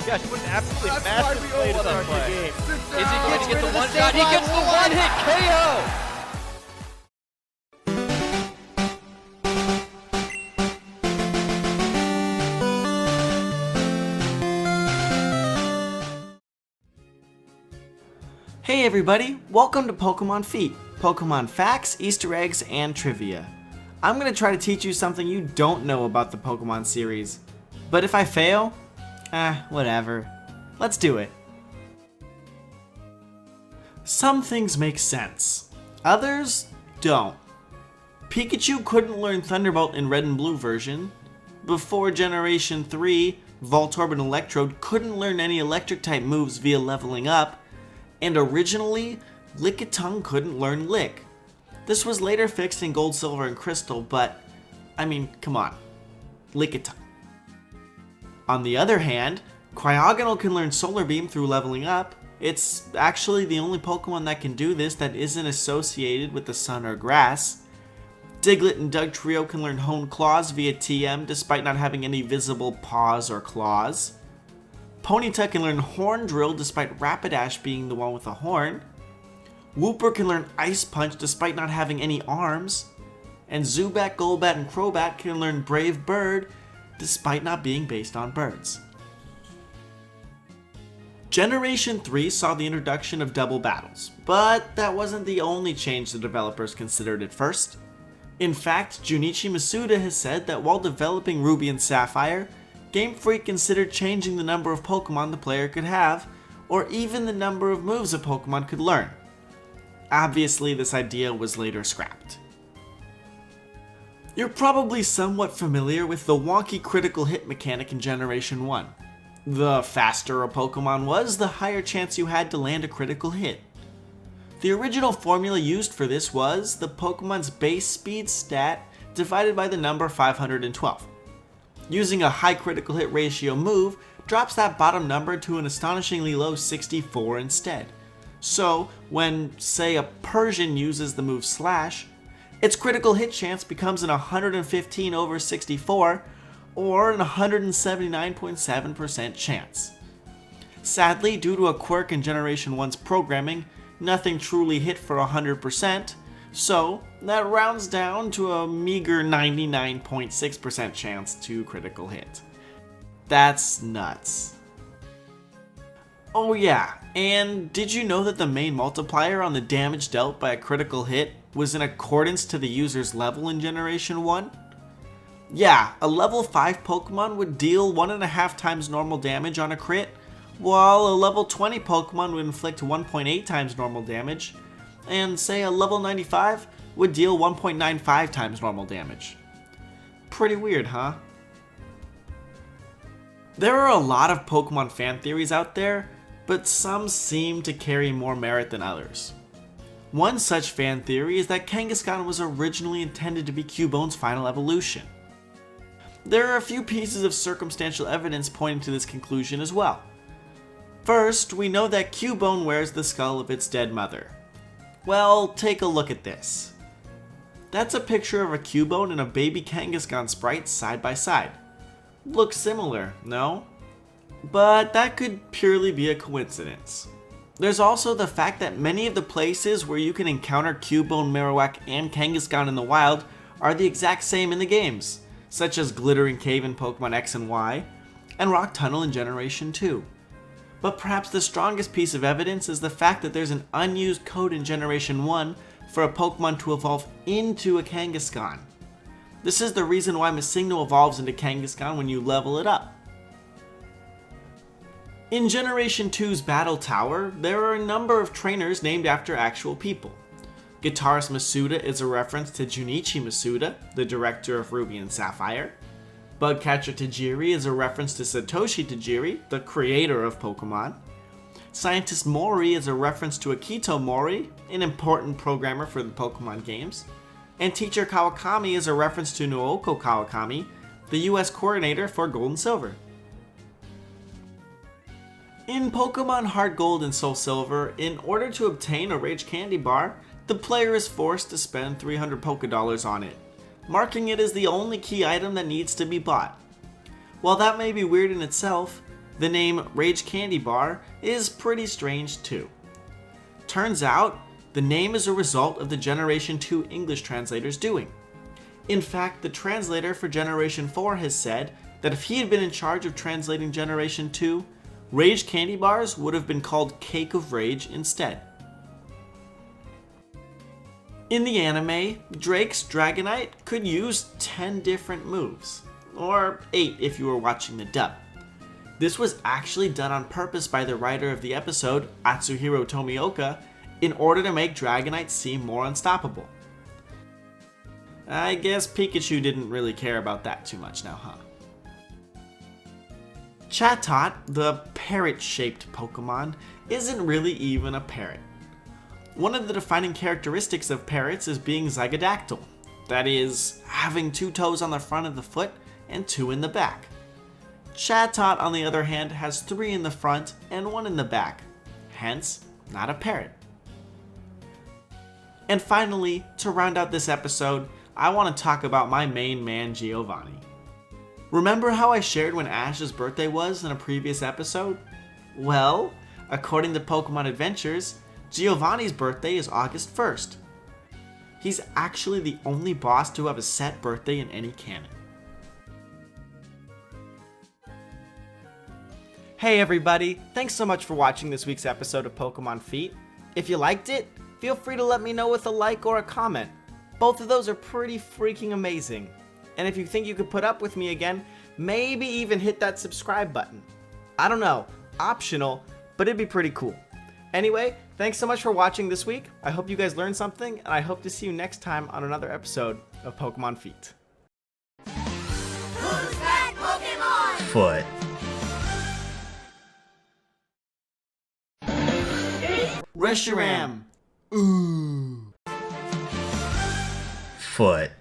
gosh, what an absolutely That's massive why we play to all start love the it. game. Is he Going to get the one shot? He gets the one hit KO! Hey everybody, welcome to Pokemon f.e.e.t, Pokemon facts, Easter eggs, and trivia. I'm going to try to teach you something you don't know about the Pokemon series. But if I fail, whatever. Let's do it. Some things make sense. Others don't. Pikachu couldn't learn Thunderbolt in Red and Blue version. Before Generation 3, Voltorb and Electrode couldn't learn any Electric-type moves via leveling up. And originally, Lickitung couldn't learn Lick. This was later fixed in Gold, Silver, and Crystal, but, I mean, come on. Lickitung. On the other hand, Cryogonal can learn Solar Beam through leveling up. It's actually the only Pokemon that can do this that isn't associated with the sun or grass. Diglett and Dugtrio can learn Honed Claws via TM despite not having any visible paws or claws. Ponyta can learn Horn Drill despite Rapidash being the one with a horn. Wooper can learn Ice Punch despite not having any arms. And Zubat, Golbat, and Crobat can learn Brave Bird despite not being based on birds. Generation 3 saw the introduction of double battles, but that wasn't the only change the developers considered at first. In fact, Junichi Masuda has said that while developing Ruby and Sapphire, Game Freak considered changing the number of Pokemon the player could have, or even the number of moves a Pokemon could learn. Obviously, this idea was later scrapped. You're probably somewhat familiar with the wonky critical hit mechanic in Generation 1. The faster a Pokemon was, the higher chance you had to land a critical hit. The original formula used for this was the Pokemon's base speed stat divided by the number 512. Using a high critical hit ratio move drops that bottom number to an astonishingly low 64 instead. So, when, say, a Persian uses the move Slash, its critical hit chance becomes an 115 over 64, or an 179.7% chance. Sadly, due to a quirk in Generation 1's programming, nothing truly hit for 100%, so that rounds down to a meager 99.6% chance to critical hit. That's nuts. Oh yeah, and did you know that the main multiplier on the damage dealt by a critical hit was in accordance to the user's level in Generation 1? Yeah, a level 5 Pokemon would deal 1.5 times normal damage on a crit, while a level 20 Pokemon would inflict 1.8 times normal damage, and say a level 95 would deal 1.95 times normal damage. Pretty weird, huh? There are a lot of Pokemon fan theories out there, but some seem to carry more merit than others. One such fan theory is that Kangaskhan was originally intended to be Cubone's final evolution. There are a few pieces of circumstantial evidence pointing to this conclusion as well. First, we know that Cubone wears the skull of its dead mother. Well, take a look at this. That's a picture of a Cubone and a baby Kangaskhan sprite side by side. Looks similar, no? But that could purely be a coincidence. There's also the fact that many of the places where you can encounter Cubone, Marowak, and Kangaskhan in the wild are the exact same in the games, such as Glittering Cave in Pokemon X and Y, and Rock Tunnel in Generation 2. But perhaps the strongest piece of evidence is the fact that there's an unused code in Generation 1 for a Pokemon to evolve into a Kangaskhan. This is the reason why Missingno evolves into Kangaskhan when you level it up. In Generation 2's Battle Tower, there are a number of trainers named after actual people. Guitarist Masuda is a reference to Junichi Masuda, the director of Ruby and Sapphire. Bugcatcher Tajiri is a reference to Satoshi Tajiri, the creator of Pokemon. Scientist Mori is a reference to Akito Mori, an important programmer for the Pokemon games. And Teacher Kawakami is a reference to Nooko Kawakami, the US coordinator for Gold and Silver. In Pokemon Heart Gold and Soul Silver, in order to obtain a Rage Candy Bar, the player is forced to spend 300 Pokédollars on it, marking it as the only key item that needs to be bought. While that may be weird in itself, the name Rage Candy Bar is pretty strange too. Turns out, the name is a result of the Generation 2 English translators doing. In fact, the translator for Generation 4 has said that if he had been in charge of translating Generation 2, Rage Candy Bars would have been called Cake of Rage instead. In the anime, Drake's Dragonite could use 10 different moves, or 8 if you were watching the dub. This was actually done on purpose by the writer of the episode, Atsuhiro Tomioka, in order to make Dragonite seem more unstoppable. I guess Pikachu didn't really care about that too much now, huh? Chatot, the parrot-shaped Pokemon, isn't really even a parrot. One of the defining characteristics of parrots is being zygodactyl, that is, having 2 toes on the front of the foot and 2 in the back. Chatot, on the other hand, has 3 in the front and 1 in the back, hence, not a parrot. And finally, to round out this episode, I want to talk about my main man, Giovanni. Remember how I shared when Ash's birthday was in a previous episode? Well, according to Pokemon Adventures, Giovanni's birthday is August 1st. He's actually the only boss to have a set birthday in any canon. Hey everybody, thanks so much for watching this week's episode of Pokemon f.e.e.t. If you liked it, feel free to let me know with a like or a comment. Both of those are pretty freaking amazing. And if you think you could put up with me again, maybe even hit that subscribe button. I don't know, optional, but it'd be pretty cool. Anyway, thanks so much for watching this week. I hope you guys learned something, and I hope to see you next time on another episode of Pokemon f.e.e.t. Who's that Pokemon? Foot. Reshiram! Ooh. Foot.